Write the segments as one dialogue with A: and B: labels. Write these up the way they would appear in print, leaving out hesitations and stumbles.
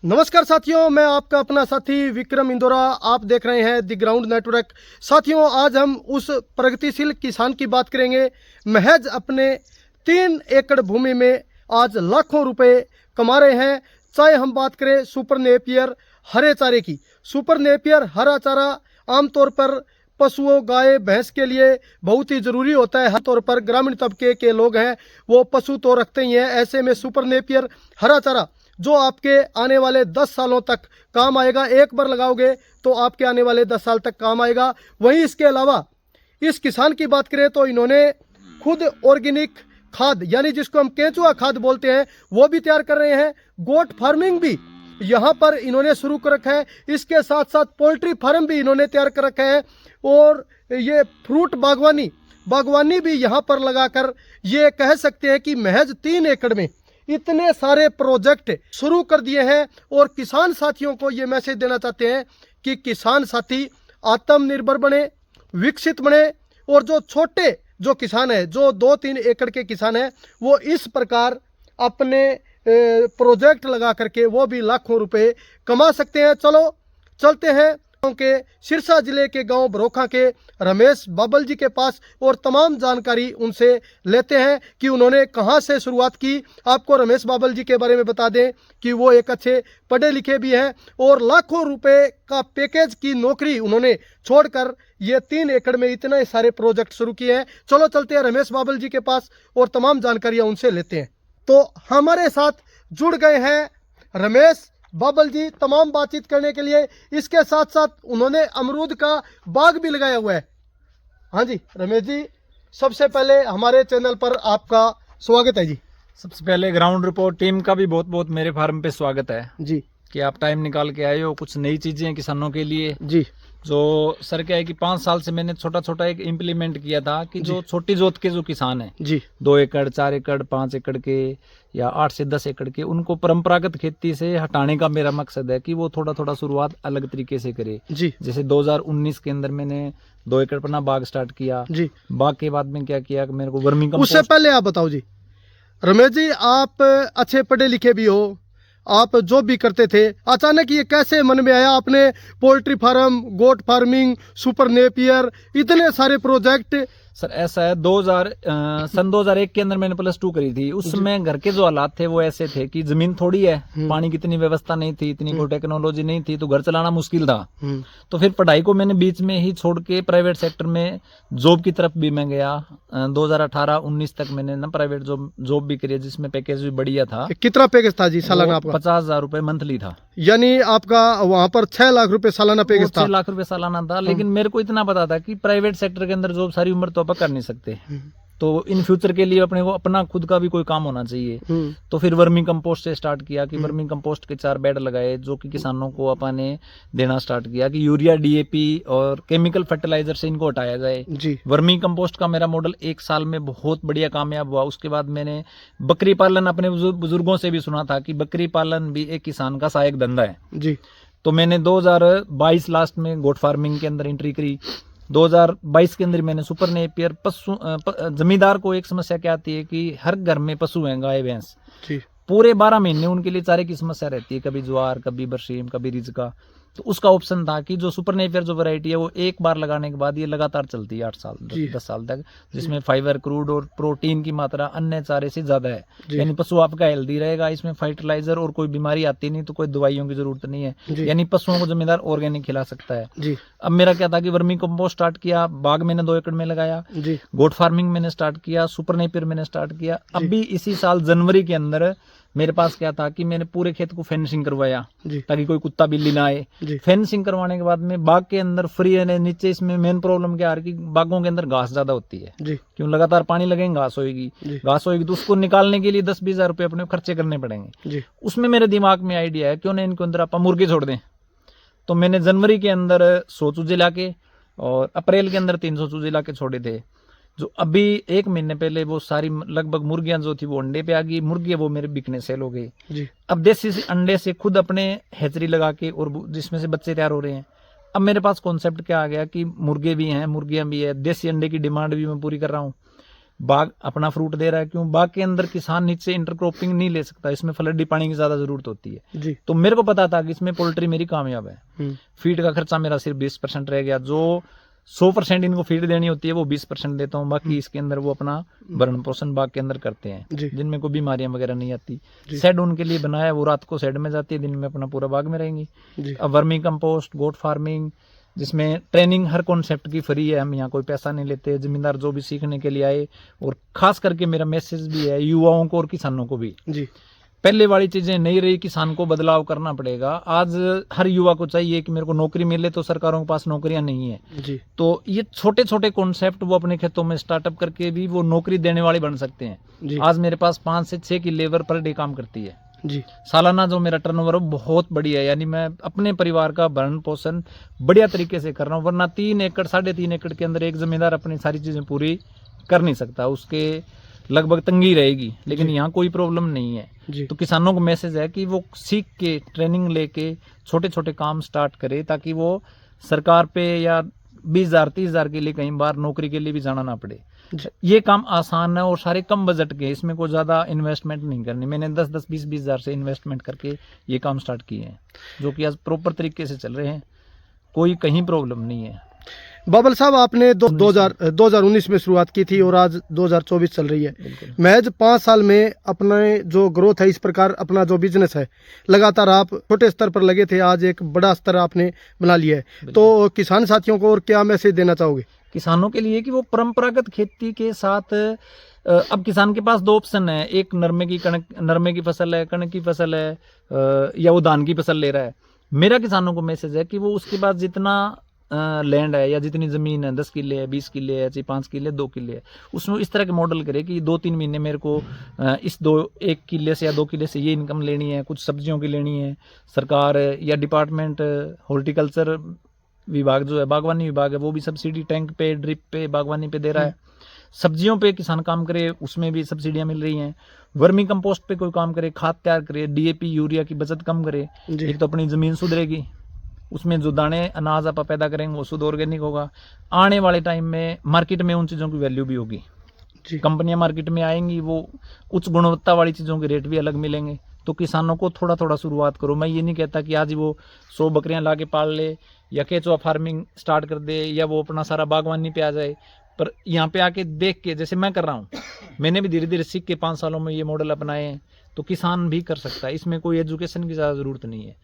A: नमस्कार साथियों, मैं आपका अपना साथी विक्रम इंदौरा। आप देख रहे हैं द ग्राउंड नेटवर्क। साथियों, आज हम उस प्रगतिशील किसान की बात करेंगे। महज अपने 3 एकड़ भूमि में आज लाखों रुपए कमा रहे हैं। चाहे हम बात करें सुपर नेपियर हरे चारे की। सुपर नेपियर हरा चारा आमतौर पर पशुओं, गाय, भैंस के लिए बहुत ही ज़रूरी होता है। हर तौर पर ग्रामीण तबके के लोग हैं वो पशु तो रखते ही हैं। ऐसे में सुपर नेपियर हरा चारा जो आपके आने वाले 10 सालों तक काम आएगा। एक बार लगाओगे तो आपके आने वाले 10 साल तक काम आएगा। वहीं इसके अलावा इस किसान की बात करें तो इन्होंने खुद ऑर्गेनिक खाद यानी जिसको हम केंचुआ खाद बोलते हैं वो भी तैयार कर रहे हैं। गोट फार्मिंग भी यहाँ पर इन्होंने शुरू कर रखा है। इसके साथ साथ पोल्ट्री फार्म भी इन्होंने तैयार कर रखा है और ये फ्रूट बागवानी भी यहाँ पर लगाकर ये कह सकते हैं कि महज 3 एकड़ में इतने सारे प्रोजेक्ट शुरू कर दिए हैं। और किसान साथियों को ये मैसेज देना चाहते हैं कि किसान साथी आत्मनिर्भर बने, विकसित बने। और जो छोटे जो किसान है, जो 2-3 एकड़ के किसान हैं, वो इस प्रकार अपने प्रोजेक्ट लगा करके वो भी लाखों रुपए कमा सकते हैं। चलो चलते हैं के सिरसा जिले के गांव बरोखा के रमेश बाबल जी के पास और तमाम जानकारी उनसे लेते हैं कि उन्होंने कहां से शुरुआत की। आपको रमेश बाबल जी के बारे में बता दें कि वो एक अच्छे पढ़े लिखे भी हैं और लाखों रुपए का पैकेज की नौकरी उन्होंने छोड़कर ये 3 एकड़ में इतने सारे प्रोजेक्ट शुरू किए हैं। चलो चलते हैं रमेश बाबल जी के पास और तमाम जानकारियां उनसे लेते हैं। तो हमारे साथ जुड़ गए हैं रमेश बाबल जी तमाम बातचीत करने के लिए। इसके साथ साथ उन्होंने अमरूद का बाग भी लगाया हुआ है। हाँ जी रमेश जी, सबसे पहले हमारे चैनल पर आपका स्वागत है जी।
B: सबसे पहले ग्राउंड रिपोर्ट टीम का भी बहुत बहुत मेरे फार्म पे स्वागत है
A: जी
B: कि आप टाइम निकाल के आए हो। कुछ नई चीजें किसानों के लिए
A: जी।
B: जो सर क्या है कि 5 साल से मैंने छोटा छोटा एक इम्प्लीमेंट किया था कि जो छोटी जोत के जो किसान है
A: जी
B: 2 एकड़ 4 एकड़ 5 एकड़ के या 8 से 10 एकड़ के, उनको परंपरागत खेती से हटाने का मेरा मकसद है कि वो थोड़ा थोड़ा शुरुआत अलग तरीके से करे
A: जी।
B: जैसे 2019 के अंदर मैंने 2 एकड़ पर ना बाग स्टार्ट किया
A: जी।
B: बाग के बाद में क्या किया, मेरे को वर्मी
A: उससे पहले आप बताओ जी रमेश जी, आप अच्छे पढ़े लिखे भी हो, आप जॉब भी करते थे, अचानक ये कैसे मन में आया? आपने poultry farm, goat farming, super Napier, इतने सारे प्रोजेक्ट।
B: सर ऐसा है सन 2001 के अंदर मैंने +2 करी थी। उस समय घर के जो हालात थे वो ऐसे थे कि जमीन थोड़ी है, पानी की इतनी व्यवस्था नहीं थी, इतनी कोई टेक्नोलॉजी नहीं थी, तो घर चलाना मुश्किल था। तो फिर पढ़ाई को मैंने बीच में ही छोड़ के प्राइवेट सेक्टर में जॉब की तरफ भी मैं गया। 2018-19 तक मैंने ना प्राइवेट जॉब भी करी जिसमें पैकेज भी बढ़िया था।
A: कितना पैकेज था जी सालाना आपका?
B: 50,000 रुपए मंथली था।
A: यानी आपका वहां पर 6 लाख रुपए सालाना पैकेज था?
B: 6 लाख रुपए सालाना था। लेकिन मेरे को इतना पता था कि प्राइवेट सेक्टर के अंदर जॉब सारी उम्र तो अपन कर नहीं सकते, तो इन फ्यूचर के लिए अपने को अपना खुद का भी कोई काम होना चाहिए। तो फिर वर्मी कंपोस्ट से स्टार्ट किया कि वर्मी कंपोस्ट के 4 बेड लगाए जो कि किसानों को अपन ने देना स्टार्ट किया कि यूरिया, डीएपी और केमिकल फर्टिलाइजर से इनको हटाया जाए जी। वर्मी कंपोस्ट का मेरा मॉडल 1 साल में बहुत बढ़िया कामयाब हुआ। उसके बाद मैंने बकरी पालन अपने बुजुर्गों से भी सुना था कि बकरी पालन भी एक किसान का सहायक धंधा है जी। तो मैंने 2022 लास्ट में गोट फार्मिंग के अंदर एंट्री करी। 2022 के अंदर मैंने सुपर नेपियर जमींदार को एक समस्या क्या आती है कि हर घर में पशु हैं, गाय भैंस, पूरे 12 महीने उनके लिए चारे की समस्या रहती है, कभी ज्वार, कभी बरसीम, कभी रिजका। तो उसका ऑप्शन था कि जो सुपर नेपियर जो वैरायटी है वो एक बार लगाने के बाद ये लगातार चलती है 8 साल 10 साल तक, जिसमें फाइबर, क्रूड और प्रोटीन की मात्रा अन्य चारे से ज्यादा है। यानी पशु आपका हेल्दी रहेगा, इसमें फर्टिलाइजर और कोई बीमारी आती नहीं, तो कोई दवाइयों की जरूरत नहीं है। यानी पशुओं को जमींदार ऑर्गेनिक खिला सकता है। अब मेरा क्या था कि वर्मी कंपोस्ट स्टार्ट किया, बाग मैंने 2 एकड़ में लगाया, गोट फार्मिंग मैंने स्टार्ट किया, सुपर नेपियर मैंने स्टार्ट किया। अभी इसी साल जनवरी के अंदर मेरे पास क्या था कि मैंने पूरे खेत को फेंसिंग करवाया ताकि कोई कुत्ता बिल्ली ना आए। फेंसिंग करवाने के बाद में बाग के अंदर फ्री है नीचे। इसमें मेन प्रॉब्लम क्या है कि बागों के अंदर घास ज्यादा होती है, क्यों लगातार पानी लगेंगे घास होगी तो उसको निकालने के लिए 10-20 हजार रुपए अपने खर्चे करने पड़ेंगे। उसमें मेरे दिमाग में आइडिया है क्यों ना इनके अंदर आप मुर्गे छोड़ दें। तो मैंने जनवरी के अंदर 100 चूजे लाके और अप्रैल के अंदर 300 चूजे लाके छोड़े थे। जो अभी 1 महीने पहले वो सारी लगभग मुर्गियां जो थी वो अंडे पे आ गई। मुर्गी वो मेरे बिकने सेल हो गई। अब देसी अंडे से खुद अपने हैचरी लगा के और जिसमें से बच्चे तैयार हो रहे हैं। अब मेरे पास कॉन्सेप्ट क्या आ गया कि मुर्गे भी हैं, मुर्गियां भी है, देसी अंडे की डिमांड भी मैं पूरी कर रहा हूँ। बाग अपना फ्रूट दे रहा है, क्यों बाग के अंदर किसान नीचे इंटरक्रॉपिंग नहीं ले सकता, इसमें फ्लडी पानी की ज्यादा जरूरत होती है
A: जी।
B: तो मेरे को पता था कि इसमें पोल्ट्री मेरी कामयाब है। फीड का खर्चा मेरा सिर्फ 20% रह गया, जो 100% इनको फीड देनी होती है वो 20% देता हूँ, बाकी इसके अंदर वो अपना भरण पोषण बाग के अंदर करते हैं जिनमें कोई बीमारियां वगैरह नहीं आती। शेड उनके लिए बनाया, वो रात को शेड में जाती है, दिन में अपना पूरा बाग में रहेंगी। अब वर्मी कंपोस्ट, गोट फार्मिंग, जिसमें ट्रेनिंग हर कॉन्सेप्ट की फ्री है, हम यहाँ कोई पैसा नहीं लेते। जमींदार जो भी सीखने के लिए आए, और खास करके मेरा मैसेज भी है युवाओं को और किसानों को भी जी। पहले वाली चीजें नहीं रही, किसान को बदलाव करना पड़ेगा। आज हर युवा को चाहिए कि मेरे को नौकरी मिले, तो सरकारों के पास नौकरियां नहीं है जी। तो ये छोटे छोटे कॉन्सेप्ट वो अपने खेतों में स्टार्टअप करके भी वो नौकरी देने वाले बन सकते हैं जी। आज मेरे पास 5 से 6 की लेबर पर डे काम करती है जी। सालाना जो मेरा टर्नओवर बहुत बढ़िया है, यानी मैं अपने परिवार का भरण पोषण बढ़िया तरीके से कर रहा हूँ। वरना 3 एकड़ 3.5 एकड़ के अंदर एक जमींदार अपनी सारी चीजें पूरी कर नहीं सकता, उसके लगभग तंगी रहेगी। लेकिन यहाँ कोई प्रॉब्लम नहीं है जी। तो किसानों को मैसेज है कि वो सीख के ट्रेनिंग लेके छोटे छोटे काम स्टार्ट करे, ताकि वो सरकार पे या 20,000 30,000 के लिए कई बार नौकरी के लिए भी जाना ना पड़े। ये काम आसान है और सारे कम बजट के, इसमें कोई ज्यादा इन्वेस्टमेंट नहीं करनी। मैंने 10-10 20-20 हज़ार से इन्वेस्टमेंट करके ये काम स्टार्ट किए हैं, जो कि आज प्रॉपर तरीके से चल रहे हैं, कोई कहीं प्रॉब्लम नहीं है।
A: बाबल साहब, आपने 2019 में शुरुआत की थी और आज 2024 चल रही है। महज 5 साल में अपने जो ग्रोथ है, इस प्रकार अपना जो बिजनेस है, लगातार आप छोटे स्तर पर लगे थे, आज एक बड़ा स्तर आपने बना लिया है। तो किसान साथियों को और क्या मैसेज देना चाहोगे? किसानों के लिए कि वो परंपरागत खेती के साथ, अब किसान के पास 2 ऑप्शन है, एक नरमे की फसल है, कणक की फसल है, या वो धान की फसल ले रहा है। मेरा किसानों को मैसेज है कि वो उसके पास जितना लैंड है या जितनी जमीन है, 10 किले है, 20 किले है, चाहे 5 किले 2 किले है, उसमें इस तरह के मॉडल करे कि 2-3 महीने मेरे को इस 1 किले से या 2 किले से ये इनकम लेनी है, कुछ सब्जियों की लेनी है। सरकार या डिपार्टमेंट हॉर्टिकल्चर विभाग जो है, बागवानी विभाग है, वो भी सब्सिडी टैंक पे, ड्रिप पे, बागवानी पे दे रहा है। सब्जियों पे किसान काम करे, उसमें भी सब्सिडियां मिल रही हैं। वर्मी कंपोस्ट पे कोई काम करे, खाद तैयार करे, डीएपी यूरिया की बचत कम करे, एक तो अपनी जमीन सुधरेगी, उसमें जो दाने अनाज आप पैदा करेंगे वो शुद्ध ऑर्गेनिक होगा। आने वाले टाइम में मार्केट में उन चीज़ों की वैल्यू भी होगी, कंपनियां मार्केट में आएंगी, वो उच्च गुणवत्ता वाली चीज़ों के रेट भी अलग मिलेंगे। तो किसानों को थोड़ा थोड़ा शुरुआत करो। मैं ये नहीं कहता कि आज ही वो 100 बकरियां ला के पाल ले या केचुआ फार्मिंग स्टार्ट कर दे या वो अपना सारा बागवानी पे आ जाए, पर यहाँ पे आके देख के, जैसे मैं कर रहा हूँ, मैंने भी धीरे धीरे सीख के 5 सालों में ये मॉडल अपनाए हैं, तो किसान भी कर सकता है। इसमें कोई एजुकेशन की ज़्यादा ज़रूरत नहीं है।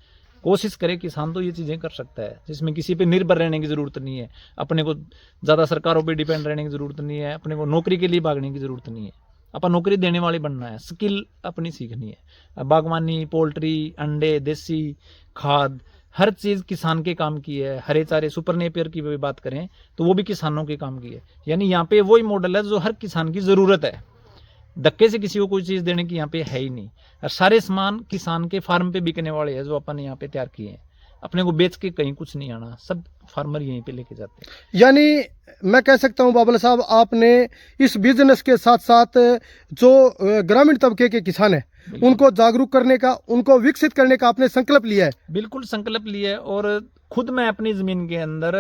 A: कोशिश करे किसान तो ये चीज़ें कर सकता है, जिसमें किसी पे निर्भर रहने की ज़रूरत नहीं है, अपने को ज़्यादा सरकारों पे डिपेंड रहने की ज़रूरत नहीं है, अपने को नौकरी के लिए भागने की ज़रूरत नहीं है। अपन नौकरी देने वाले बनना है, स्किल अपनी सीखनी है। बागवानी, पोल्ट्री, अंडे, देसी खाद, हर चीज़ किसान के काम की है। हरे चारे, सुपर नेपियर की भी बात करें तो वो भी किसानों के काम की है। यानी यहाँ पे वही मॉडल है जो हर किसान की ज़रूरत है। धक्के से किसी को कोई चीज़ देने की यहाँ पे है ही नहीं, और सारे सामान किसान के फार्म पे बिकने वाले हैं जो अपन ने यहाँ पे तैयार किए हैं। अपने को बेच के कहीं कुछ नहीं आना, सब फार्मर यहीं पे लेके जाते हैं। यानी मैं कह सकता हूँ बाबल साहब, आपने इस बिजनेस के साथ साथ जो ग्रामीण तबके के किसान है उनको जागरूक करने का, उनको विकसित करने का आपने संकल्प लिया है। बिल्कुल संकल्प लिया है, और खुद मैं अपनी जमीन के अंदर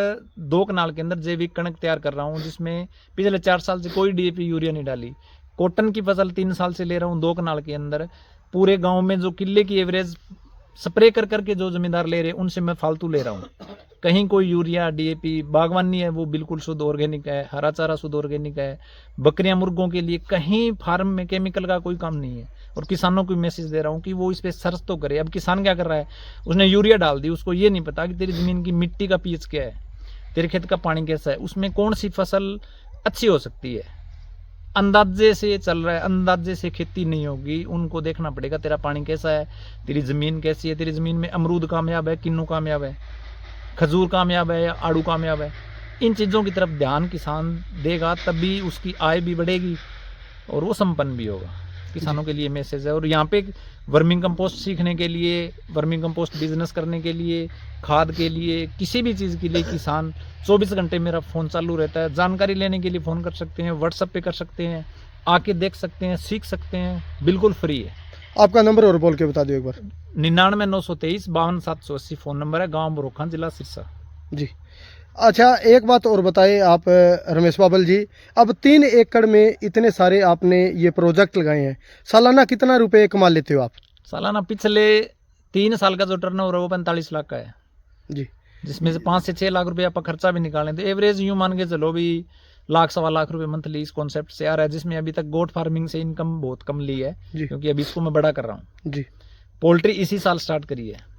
A: 2 कनाल के अंदर जैविक कणक तैयार कर रहा हूँ, जिसमें पिछले 4 साल से कोई डीएपी यूरिया नहीं डाली। कॉटन की फसल 3 साल से ले रहा हूँ 2 कनाल के अंदर। पूरे गांव में जो किले की एवरेज स्प्रे कर करके जो जमींदार ले रहे हैं उनसे मैं फालतू ले रहा हूँ। कहीं कोई यूरिया, डीएपी, बागवानी है वो बिल्कुल शुद्ध ऑर्गेनिक है, हरा चारा शुद्ध ऑर्गेनिक है। बकरियां, मुर्गों के लिए कहीं फार्म में केमिकल का कोई काम नहीं है। और किसानों को मैसेज दे रहा हूँ कि वो इस पे सर्च तो करे। अब किसान क्या कर रहा है, उसने यूरिया डाल दी, उसको ये नहीं पता कि तेरी जमीन की मिट्टी का पीएच क्या है, तेरे खेत का पानी कैसा है, उसमें कौन सी फसल अच्छी हो सकती है। अंदाजे से चल रहा है, अंदाजे से खेती नहीं होगी। उनको देखना पड़ेगा तेरा पानी कैसा है, तेरी ज़मीन कैसी है, तेरी ज़मीन में अमरूद कामयाब है, किन्नू कामयाब है, खजूर कामयाब है या आड़ू कामयाब है। इन चीज़ों की तरफ ध्यान किसान देगा, तभी उसकी आय भी बढ़ेगी और वो संपन्न भी होगा। किसानों के लिए मैसेज है। और यहाँ पे वर्मिंग कंपोस्ट सीखने के लिए, वर्मिंग कंपोस्ट बिजनेस करने के लिए, खाद के लिए, किसी भी चीज़ के लिए किसान 24 घंटे मेरा फ़ोन चालू रहता है। जानकारी लेने के लिए फ़ोन कर सकते हैं, व्हाट्सएप पे कर सकते हैं, आके देख सकते हैं, सीख सकते हैं, बिल्कुल फ्री है। आपका नंबर और बोल के बता दो एक बार। 99 923 52 780 फ़ोन नंबर है, गाँव बरोखा, जिला सिरसा। जी, अच्छा, एक बात और बताइए आप रमेश बाबल जी, अब 3 एकड़ में इतने सारे आपने ये प्रोजेक्ट लगाए हैं, सालाना कितना रुपए कमा लेते हो आप?
B: सालाना पिछले 3 साल का जो टर्नओवर है वो 45 लाख का है
A: जी
B: जिसमें से 5 से 6 लाख रुपए आप खर्चा भी निकालें तो एवरेज यूं मान के चलो भी लाख सवा लाख रुपए मंथली इस कॉन्सेप्ट से आ रहा है, जिसमें अभी तक गोट फार्मिंग से इनकम बहुत कम ली है
A: जी
B: क्योंकि अभी इसको मैं बड़ा कर रहा हूँ।
A: जी,
B: पोल्ट्री इसी साल स्टार्ट करी है,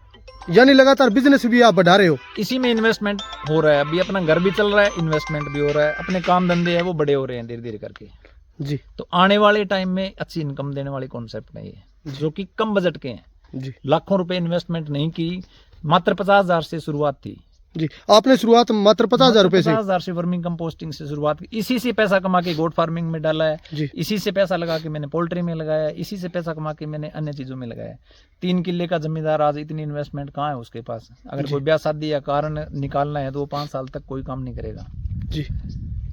A: यानी लगातार बिजनेस भी आप बढ़ा रहे हो?
B: इसी में इन्वेस्टमेंट हो रहा है, अभी अपना घर भी चल रहा है, इन्वेस्टमेंट भी हो रहा है, अपने काम धंधे है वो बड़े हो रहे हैं धीरे धीरे करके।
A: जी
B: तो आने वाले टाइम में अच्छी इनकम देने वाले कॉन्सेप्ट है ये, जो कि कम बजट के हैं।
A: जी
B: लाखों रुपए इन्वेस्टमेंट नहीं की, मात्र 50,000 से शुरुआत थी।
A: जी, आपने शुरुआत मात्र 50,000 रुपए से?
B: 50,000 से वर्मिंग कंपोस्टिंग से शुरुआत की, इसी से पैसा कमा के गोट फार्मिंग में डाला है,
A: जी
B: इसी से पैसा लगा के मैंने पोल्ट्री में लगाया है, इसी से पैसा कमा के मैंने अन्य चीजों में लगाया है। 3 किले का जमींदार आज इतनी इन्वेस्टमेंट कहाँ है उसके पास? अगर कोई ब्याह शादी या कारण निकालना है तो वो 5 साल तक कोई काम नहीं करेगा।
A: जी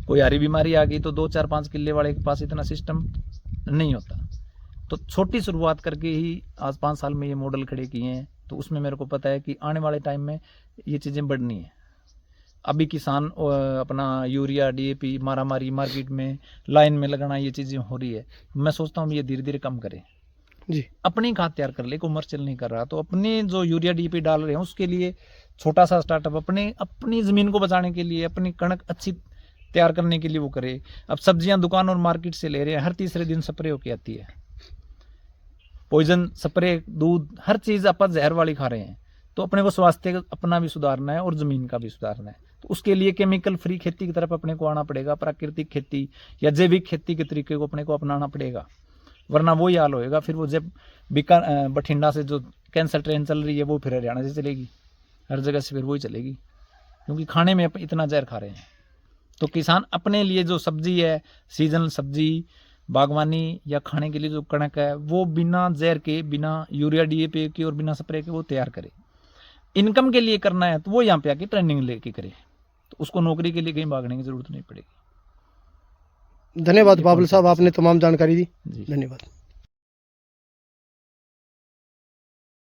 B: कोई हरी बीमारी आ गई तो 2 4 5 किले वाले के पास इतना सिस्टम नहीं होता। तो छोटी शुरुआत करके ही आज 5 साल में ये मॉडल खड़े किए हैं, तो उसमें मेरे को पता है कि आने वाले टाइम में ये चीज़ें बढ़नी है। अभी किसान अपना यूरिया डीएपी मारामारी मार्केट में लाइन में लगाना ये चीज़ें हो रही है, मैं सोचता हूँ ये धीरे धीरे कम करें।
A: जी
B: अपनी खाद तैयार कर ले, कमर्शियल नहीं कर रहा तो अपने जो यूरिया डीएपी डाल रहे हैं उसके लिए छोटा सा स्टार्टअप अपनी ज़मीन को बचाने के लिए, अपनी कणक अच्छी तैयार करने के लिए वो करे। अब सब्जियां दुकान और मार्केट से ले रहे हैं, हर तीसरे दिन स्प्रे होके आती है, पॉइजन स्प्रे, दूध, हर चीज़ अपन जहर वाली खा रहे हैं। तो अपने को स्वास्थ्य अपना भी सुधारना है और ज़मीन का भी सुधारना है, तो उसके लिए केमिकल फ्री खेती की तरफ अपने को आना पड़ेगा, प्राकृतिक खेती या जैविक खेती के तरीके को अपने को अपनाना पड़ेगा, वरना वही हाल होएगा। फिर वो जब बठिंडा से जो कैंसर ट्रेन चल रही है वो फिर हरियाणा से चलेगी, हर जगह से फिर वही चलेगी, क्योंकि खाने में इतना जहर खा रहे हैं। तो किसान अपने लिए जो सब्जी है, सीजनल सब्जी, बागवानी या खाने के लिए जो कणक है वो बिना जहर के, बिना यूरिया डीएपी के और बिना स्प्रे के वो तैयार करे। इनकम के लिए करना है तो वो यहाँ पे आके ट्रेनिंग लेके करे, तो उसको नौकरी के लिए कहीं भागने की जरूरत नहीं पड़ेगी।
A: धन्यवाद बाबुल साहब, आपने तमाम जानकारी दी।
B: जी
A: धन्यवाद।